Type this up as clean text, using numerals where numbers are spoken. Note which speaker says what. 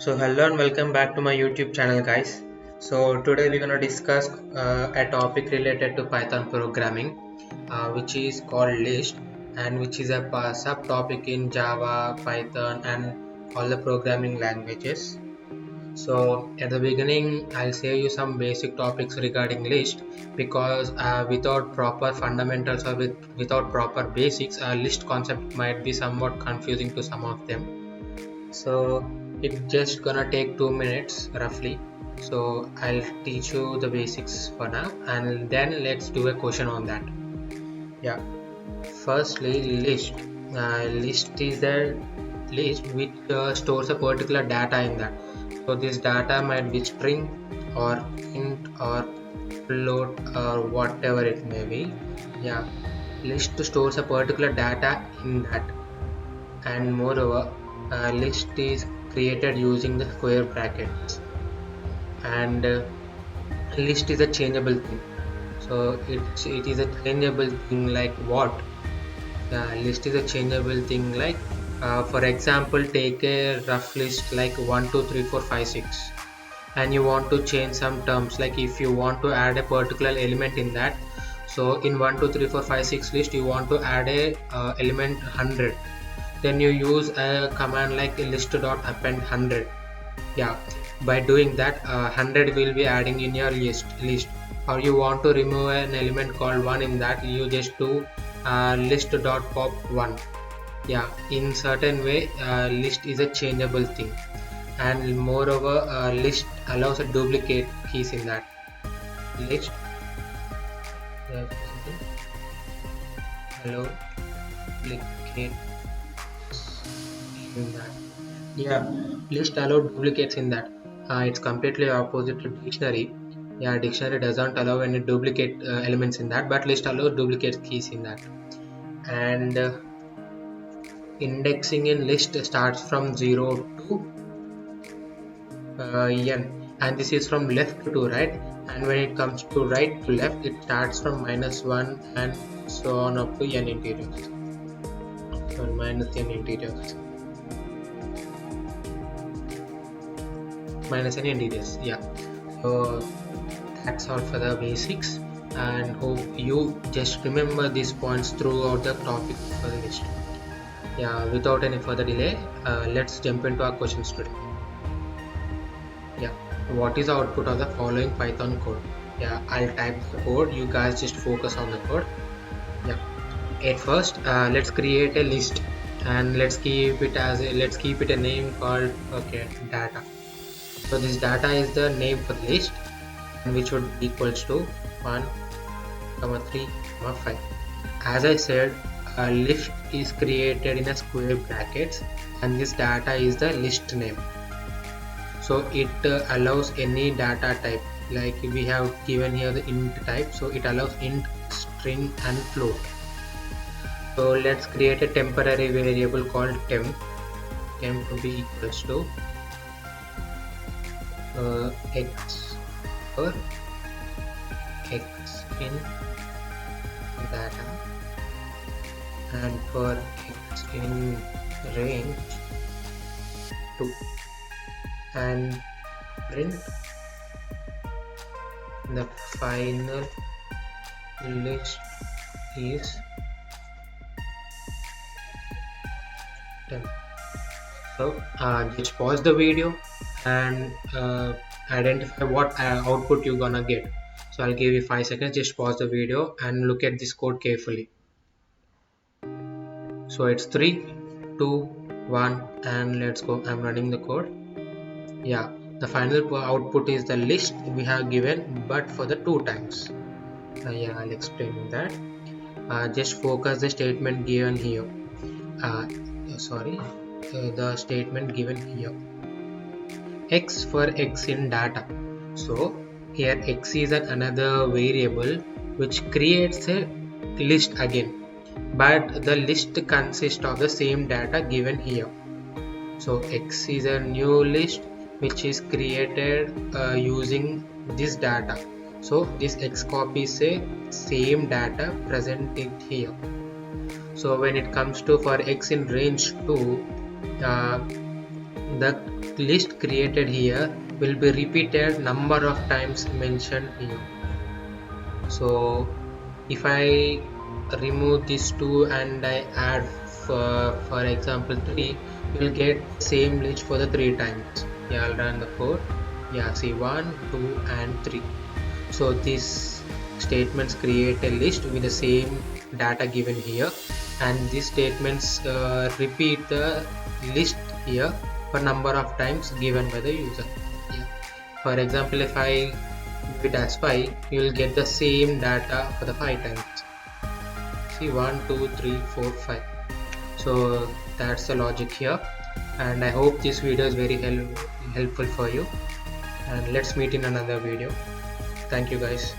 Speaker 1: So hello and welcome back to my YouTube channel, guys. So today we're gonna discuss a topic related to Python programming, which is called list, and which is a subtopic in Java, Python, and all the programming languages. So at the beginning, I'll share you some basic topics regarding list because without proper fundamentals or without proper basics, a list concept might be somewhat confusing to some of them. So it's just gonna take 2 minutes roughly. So I'll teach you the basics for now, and then let's do a question on that. Yeah, firstly, list. List is a list which stores a particular data in that. So this data might be string or int or float or whatever it may be. Yeah, list stores a particular data in that. And moreover, a list is created using the square brackets, and list is a changeable thing. So it is a changeable thing like what? List is a changeable thing like, for example, take a rough list like 1 2 3 4 5 6, and you want to change some terms, like if you want to add a particular element in that. So in 1 2 3 4 5 6 list you want to add a element 100, then you use a command like list.append 100. Yeah, by doing that, 100 will be adding in your list. Or you want to remove an element called 1, in that you just do list.pop 1. Yeah, in certain way, list is a changeable thing. And moreover, list allows a duplicate keys in that list. Allow duplicate in that. Yeah, list allow duplicates in that. It's completely opposite to dictionary. Yeah, dictionary doesn't allow any duplicate elements in that, but list allows duplicate keys in that. And indexing in list starts from 0 to n, and this is from left to right. And when it comes to right to left, it starts from -1 and so on up to n integers. So minus n integers. Minus n integers. Yeah. So that's all for the basics, and hope you just remember these points throughout the topic for the list. Yeah, without any further delay, let's jump into our questions today. Yeah, what is the output of the following Python code? Yeah, I'll type the code, you guys just focus on the code. Yeah, at first, let's create a list, and let's keep it a name called data. So this data is the name for the list, which would be equals to 1, 3, 5. As I said, a list is created in a square brackets, and this data is the list name. So it allows any data type, like we have given here the int type, so it allows int, string and float. So let's create a temporary variable called temp. Temp will be equals to x for x in data, and for x in range 2, and print the final list is 10. So just pause the video and identify what output you're gonna get. So I'll give you 5 seconds, just pause the video and look at this code carefully. So it's 3 2 1, and let's go. I'm running the code. Yeah, the final output is the list we have given, but for the 2 times. Yeah, I'll explain that. Just focus the statement given here. The statement given here. X for x in data. So here x is another variable which creates a list again, but the list consists of the same data given here. So x is a new list which is created using this data. So this x copies a same data presented here. So when it comes to for x in range 2, the list created here will be repeated number of times mentioned here. So if I remove these two and I add for example 3, you will get same list for the 3 times. Yeah, I'll run the code. Yeah, see 1, 2 and 3. So these statements create a list with the same data given here, and these statements repeat the list here for number of times given by the user. Yeah. For example, if I give it as 5, you will get the same data for the 5 times. See 1, 2, 3, 4, 5. So that's the logic here, and I hope this video is very helpful for you, and let's meet in another video. Thank you guys.